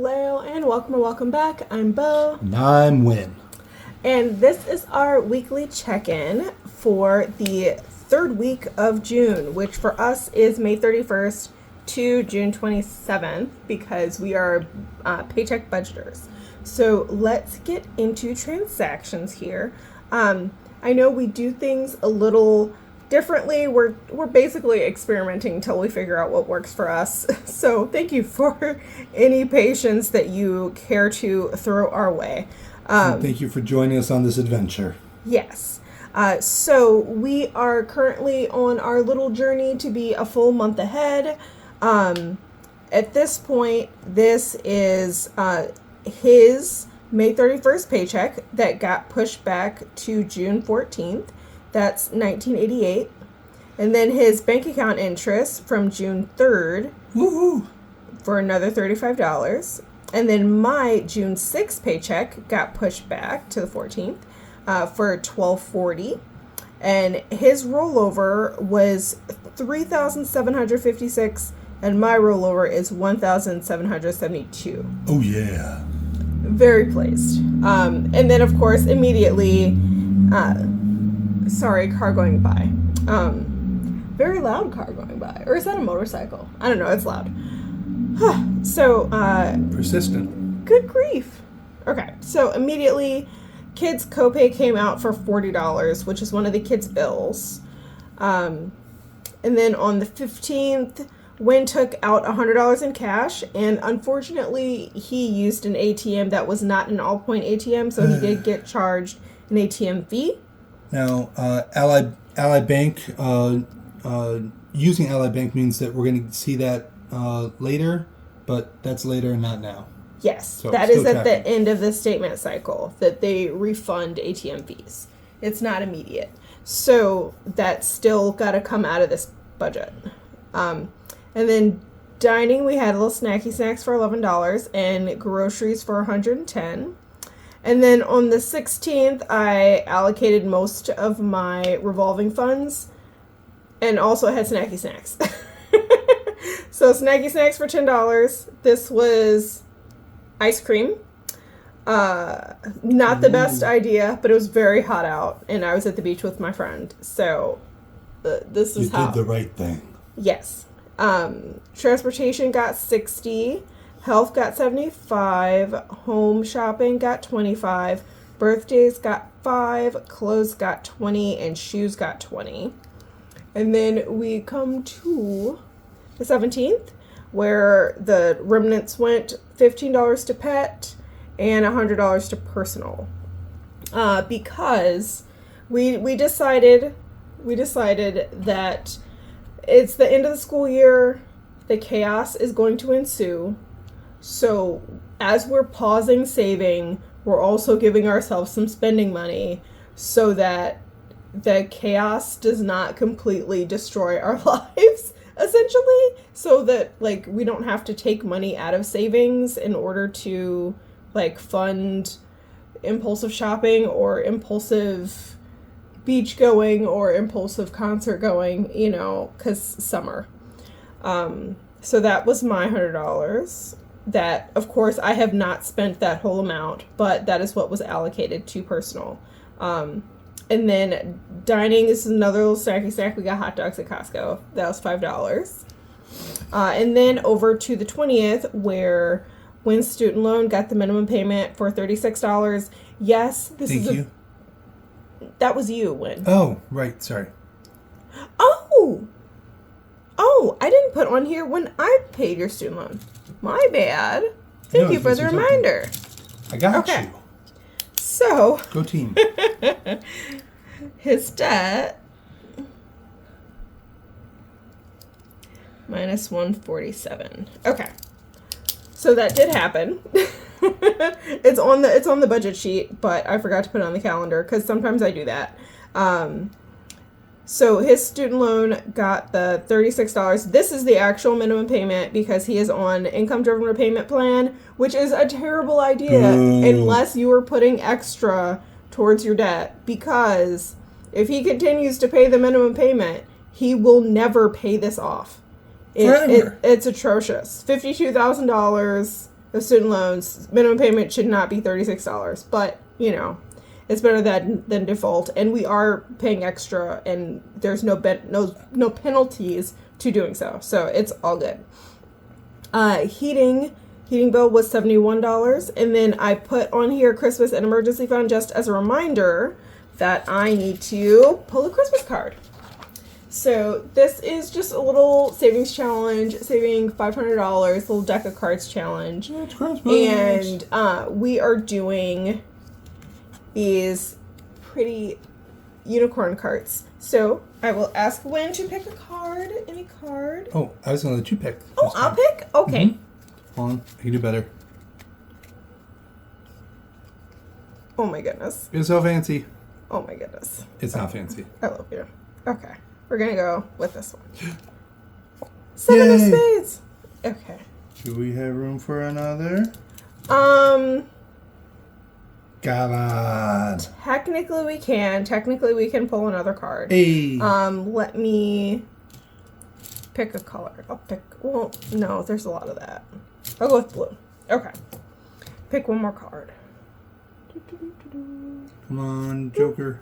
Hello and welcome back. I'm Bo. And I'm Win. And this is our weekly check-in for the third week of June, which for us is May 31st to June 27th because we are paycheck budgeters. So let's get into transactions here. I know we do things a little differently. We're basically experimenting until we figure out what works for us. So thank you for any patience that you care to throw our way. Thank you for joining us on this adventure. Yes. So we are currently on our little journey to be a full month ahead. At this point, this is his May 31st paycheck that got pushed back to June 14th. That's $19.88. And then his bank account interest from June 3rd Woohoo! for another $35. And then my June 6th paycheck got pushed back to the 14th for $12.40. And his rollover was $3,756, and my rollover is $1,772. Oh, yeah. Very pleased. And then, of course, immediately... sorry, car going by. Very loud car going by. Or is that a motorcycle? I don't know, it's loud. So, Persistent. good grief. Okay, so immediately, kids' copay came out for $40, which is one of the kids' bills. And then on the 15th, Wynn took out $100 in cash, and unfortunately, he used an ATM that was not an all-point ATM, so he did get charged an ATM fee. Now, Ally Bank, using Ally Bank means that we're going to see that later, but that's later and not now. Yes, So that is still at the end of the statement cycle that they refund ATM fees. It's not immediate. So that's still got to come out of this budget. And then dining, we had little snacky snacks for $11 and groceries for $110. And then on the 16th, I allocated most of my revolving funds and also had snacky snacks. So snacky snacks for $10. This was ice cream. Not the best idea, but it was very hot out, and I was at the beach with my friend. So this is how. You did the right thing. Yes. Transportation got $60. Health got $75. Home shopping got $25. Birthdays got $5. Clothes got $20, and shoes got $20. And then we come to the 17th, where the remnants went $15 to pet and $100 to personal, because we decided that it's the end of the school year, the chaos is going to ensue. So as we're pausing saving, we're also giving ourselves some spending money so that the chaos does not completely destroy our lives, essentially, so that like we don't have to take money out of savings in order to like fund impulsive shopping or impulsive beach going or impulsive concert going, you know, because summer. So that was my $100. That, of course, I have not spent that whole amount, but that is what was allocated to personal. And then dining is another little snacky snack. We got hot dogs at Costco. That was $5. And then over to the 20th, where Wynn's student loan got the minimum payment for $36. Yes, this Thank is you. That was you, Wynn. Oh, right. Sorry. Oh, I didn't put on here when I paid your student loan. My bad. Thank you for the reminder. I got you. So, Go team. his debt minus 147. Okay. So that did happen. It's on the budget sheet, but I forgot to put it on the calendar because sometimes I do that. So his student loan got the $36. This is the actual minimum payment because he is on income-driven repayment plan, which is a terrible idea unless you are putting extra towards your debt, because if he continues to pay the minimum payment, he will never pay this off. It's atrocious. $52,000 the student loans, minimum payment should not be $36. But, you know, it's better than default. And we are paying extra, and there's no penalties to doing so. So it's all good. Heating bill was $71. And then I put on here Christmas and emergency fund just as a reminder that I need to pull a Christmas card. So this is just a little savings challenge, saving $500, little deck of cards challenge. It's Christmas. And we are doing these pretty unicorn cards. So I will ask Wynn to pick a card, any card. Oh, I was going to let you pick. Oh, I'll pick? Okay. Mm-hmm. Hold on, I can do better. Oh my goodness. It's so fancy. Oh my goodness. It's not fancy. I love you. Okay. We're going to go with this one. Seven of spades. Okay. Do we have room for another? Come on. Technically we can. Technically we can pull another card. Hey. Let me pick a color. Well, no, there's a lot of that. I'll go with blue. Okay. Pick one more card. Come on, Joker.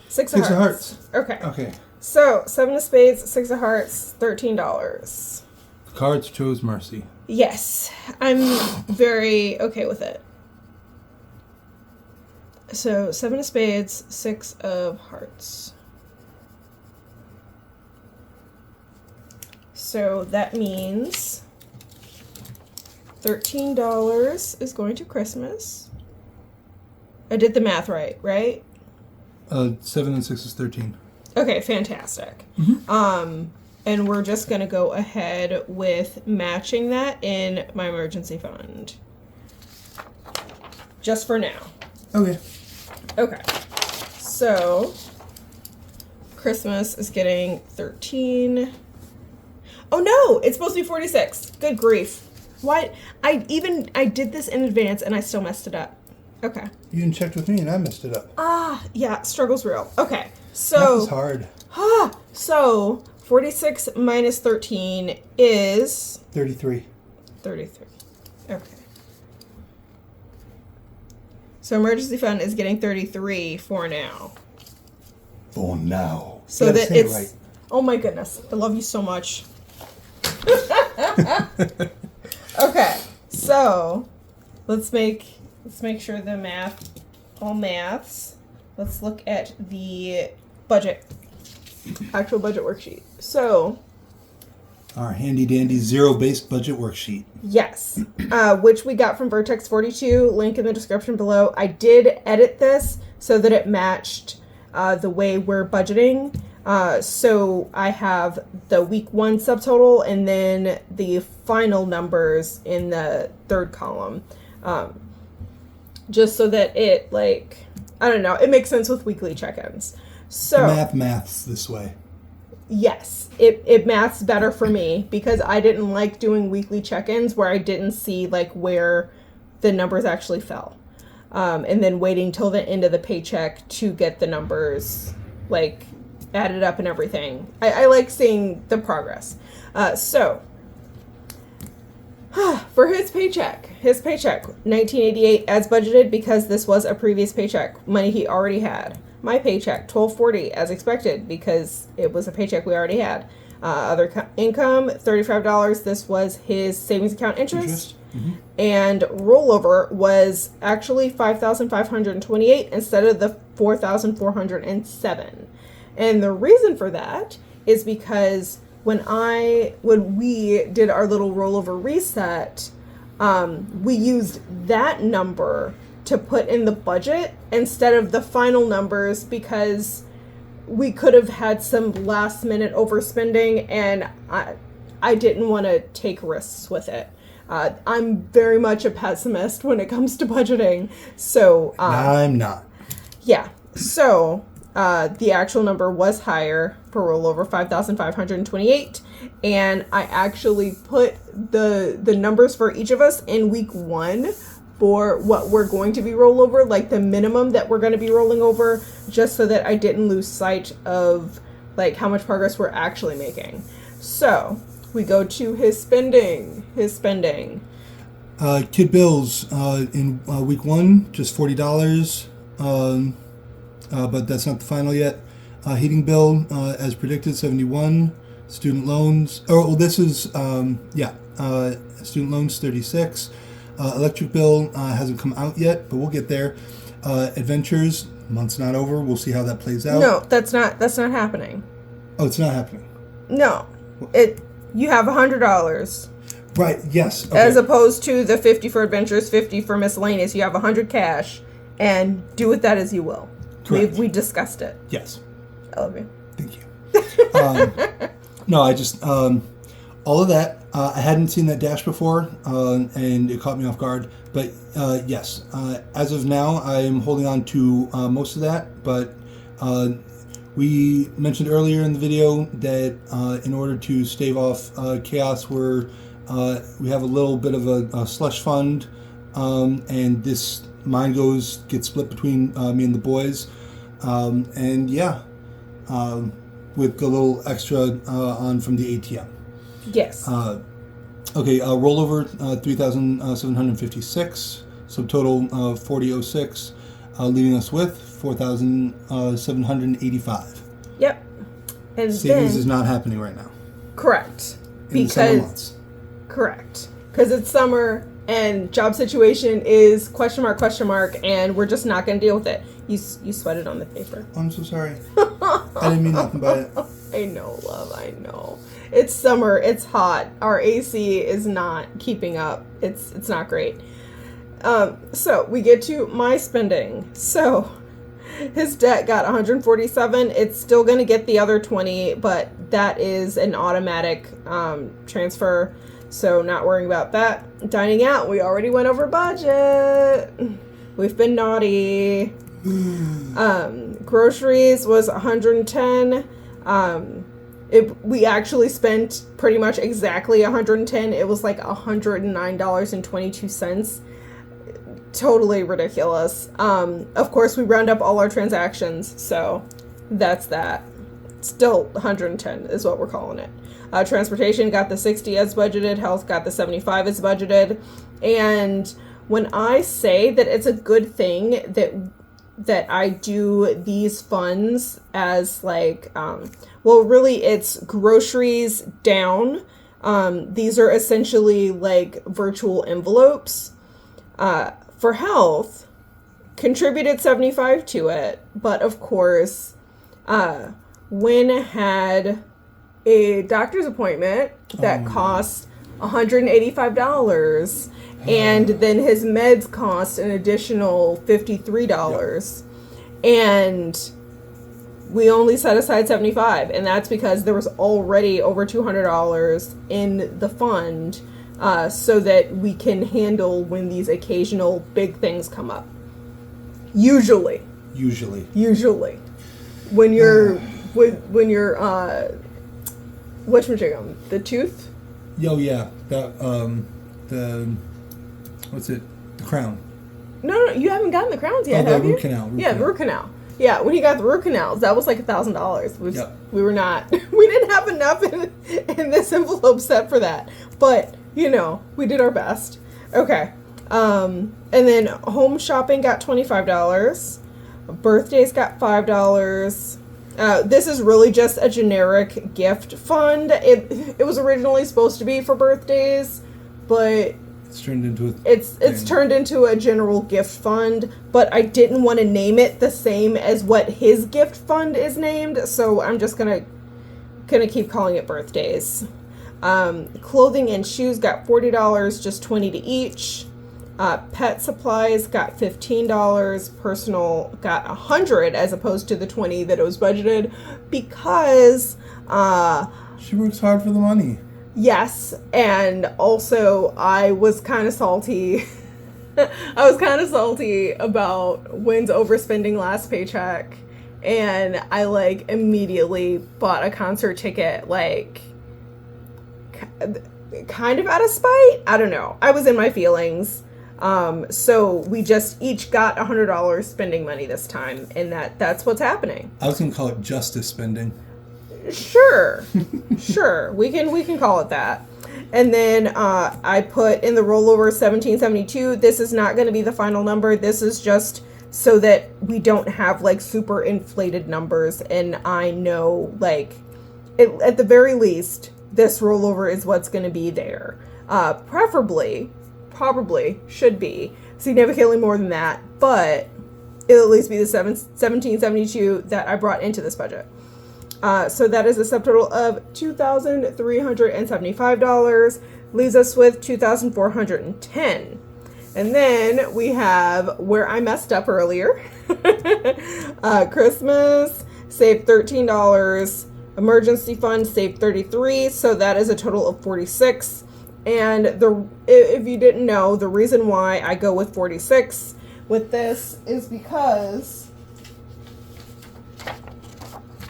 Six of hearts. Okay. Okay. So, 7 of spades, 6 of hearts, $13. The cards chose mercy. Yes. I'm very okay with it. So, 7 of spades, 6 of hearts. So, that means $13 is going to Christmas. I did the math right? 7 and 6 is 13. Okay, fantastic. Mm-hmm. And we're just going to go ahead with matching that in my emergency fund. Just for now. Okay. Okay. So, Christmas is getting 13. Oh no, it's supposed to be 46. Good grief. Why? I did this in advance and I still messed it up. Okay. You even checked with me and I messed it up. Yeah, struggle's real. Okay. So That was hard. So 46 minus 13 is 33. 33. Okay. So emergency fund is getting 33 for now. For now. So that it's right. Oh my goodness. I love you so much. Okay. So let's make sure the all maths. Let's look at the actual budget worksheet. So, our handy dandy zero-based budget worksheet. Yes, which we got from Vertex 42, link in the description below. I did edit this so that it matched the way we're budgeting. So I have the week 1 subtotal and then the final numbers in the third column. Just so that it, I don't know, it makes sense with weekly check-ins. So maths this way. Yes, it maths better for me because I didn't like doing weekly check-ins where I didn't see where the numbers actually fell. And then waiting till the end of the paycheck to get the numbers added up and everything. I like seeing the progress. So for his paycheck, 1988 as budgeted because this was a previous paycheck, money he already had. My paycheck, $12.40 as expected because it was a paycheck we already had. Other income, $35. This was his savings account interest. Mm-hmm. And rollover was actually $5,528 instead of the $4,407. And the reason for that is because when we did our little rollover reset, we used that number to put in the budget instead of the final numbers because we could have had some last minute overspending and I didn't want to take risks with it. I'm very much a pessimist when it comes to budgeting. So I'm not. Yeah. So the actual number was higher for rollover, 5,528, and I actually put the numbers for each of us in week 1 for what we're going to be rollover, the minimum that we're going to be rolling over, just so that I didn't lose sight of how much progress we're actually making. So we go to his spending. Kid bills in week 1, just $40, but that's not the final yet. Heating bill, as predicted, 71. Student loans. Oh, well, this is student loans, 36. Electric bill hasn't come out yet, but we'll get there. Adventures, month's not over. We'll see how that plays out. No, that's not happening. Oh, it's not happening. No, you have $100. Right. Yes. Okay. As opposed to the 50 for adventures, 50 for miscellaneous. You have 100 cash, and do with that as you will. Correct. We discussed it. Yes. I love you. Thank you. No, I just all of that. I hadn't seen that dash before, and it caught me off guard. But yes, as of now, I'm holding on to most of that. But we mentioned earlier in the video that in order to stave off chaos, we have a little bit of a slush fund, and mine gets split between me and the boys, and yeah. With a little extra on from the ATM. Yes. Rollover 3,756. Subtotal 4006, leaving us with 4,785. Yep. And savings is not happening right now. Correct. In the summer months. Correct. Because it's summer and job situation is ? And we're just not going to deal with it. You sweated on the paper. I'm so sorry. I didn't mean nothing by it. I know, love. I know. It's summer. It's hot. Our AC is not keeping up. It's not great. So we get to my spending. So his debt got 147. It's still going to get the other 20, but that is an automatic transfer. So not worrying about that. Dining out, we already went over budget. We've been naughty. Groceries was 110. We actually spent pretty much exactly 110. It was like $109.22. Totally ridiculous. Of course, we round up all our transactions, so that's that. Still 110 is what we're calling it. Transportation got the 60 as budgeted. Health got the 75 as budgeted. And when I say that it's a good thing that I do these funds as like, really it's groceries down. These are essentially like virtual envelopes. For health, contributed 75 to it. But of course, Wynn had a doctor's appointment that cost $185. And then his meds cost an additional $53. Yep. And we only set aside $75. And that's because there was already over $200 in the fund so that we can handle when these occasional big things come up. Usually. When you're whatchamajigam, the tooth? Oh yeah. What's it? The crown. No, you haven't gotten the crowns yet, have you? Root canal. The root canal. Yeah, when he got the root canals, that was like $1,000. Yep. We didn't have enough in this envelope set for that. But, we did our best. Okay. And then home shopping got $25. Birthdays got $5. This is really just a generic gift fund. It was originally supposed to be for birthdays, but it's turned into it's turned into a general gift fund. But I didn't want to name it the same as what his gift fund is named, so I'm just gonna keep calling it birthdays. Clothing and shoes got $40, just $20 to each. Pet supplies got $15. Personal got $100 as opposed to the $20 that it was budgeted because she works hard for the money. Yes, and also I was kind of salty. I was kind of salty about Wynn's overspending last paycheck, and I immediately bought a concert ticket kind of out of spite. I don't know. I was in my feelings. So we just each got $100 spending money this time, and that's what's happening. I was gonna call it justice spending. Sure. We can call it that. And then I put in the rollover 1772. This is not going to be the final number. This is just so that we don't have like super inflated numbers. And I know like at the very least, this rollover is what's going to be there. Probably should be significantly more than that, but it'll at least be the 1772 that I brought into this budget. So that is a subtotal of $2,375, leaves us with $2,410. And then we have where I messed up earlier. Christmas, saved $13. Emergency fund, saved $33. So that is a total of $46. And if you didn't know, the reason why I go with 46 with this is because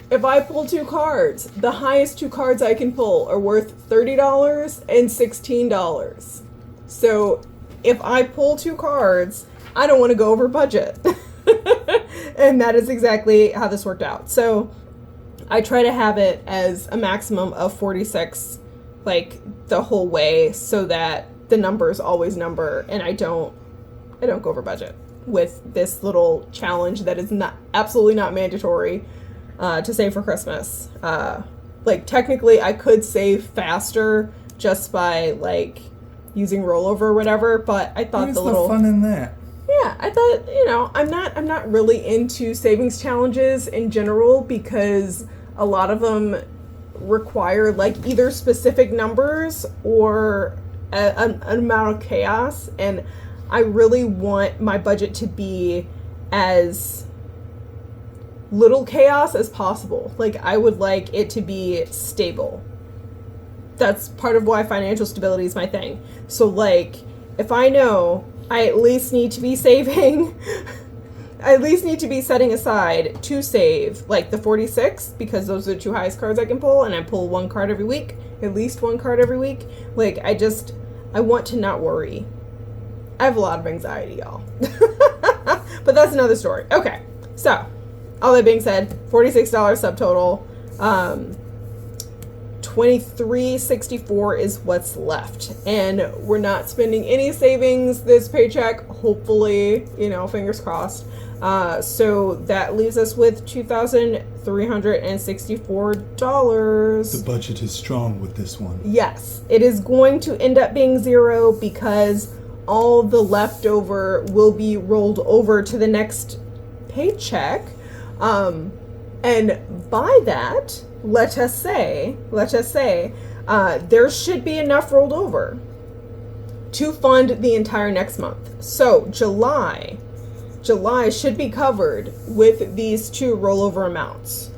if I pull two cards, the highest two cards I can pull are worth $30 and $16. So if I pull two cards, I don't want to go over budget. And that is exactly how this worked out. So I try to have it as a maximum of 46, like the whole way, so that the numbers always number and I don't go over budget with this little challenge that is absolutely not mandatory to save for Christmas. Like technically I could save faster just by like using rollover or whatever, but I thought Where's the fun in that? Yeah, I thought, I'm not really into savings challenges in general because a lot of them require like either specific numbers or an amount of chaos, and I really want my budget to be as little chaos as possible. Like I would like it to be stable. That's part of why financial stability is my thing. So like if I know I at least need to be saving I at least need to be setting aside to save like the 46, because those are the two highest cards I can pull, and I pull one card every week, at least one card every week. Like I want to not worry. I have a lot of anxiety, y'all. But that's another story. Okay, so all that being said, $46 subtotal. $23.64 is what's left, and we're not spending any savings this paycheck, hopefully, fingers crossed. So that leaves us with $2,364. The budget is strong with this one. Yes, it is going to end up being zero because all the leftover will be rolled over to the next paycheck. And by that, let us say, there should be enough rolled over to fund the entire next month. So July should be covered with these two rollover amounts.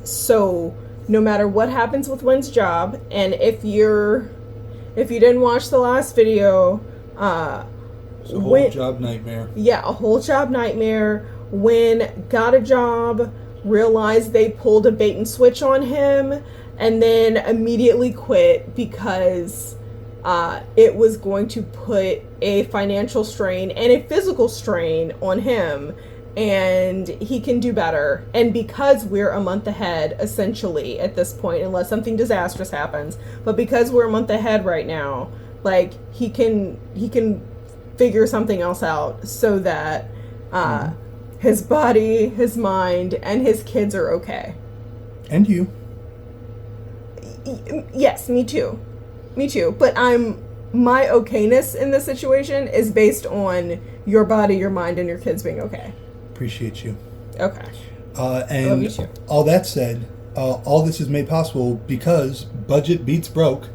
So no matter what happens with Wynn's job, and if you didn't watch the last video, it's a whole job nightmare. Yeah, a whole job nightmare. Wynn got a job, realized they pulled a bait and switch on him, and then immediately quit because it was going to put a financial strain and a physical strain on him, and he can do better. And because we're a month ahead, essentially, at this point, unless something disastrous happens, but because we're a month ahead right now, like, he can figure something else out so that his body, his mind, and his kids are okay. And you. Yes, me too. But my okayness in this situation is based on your body, your mind, and your kids being okay. Appreciate you. Okay. And love you too. All that said, all this is made possible because budget beats broke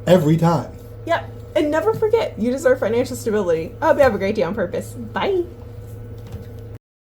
every time. Yep. And never forget, you deserve financial stability. I hope you have a great day on purpose. Bye.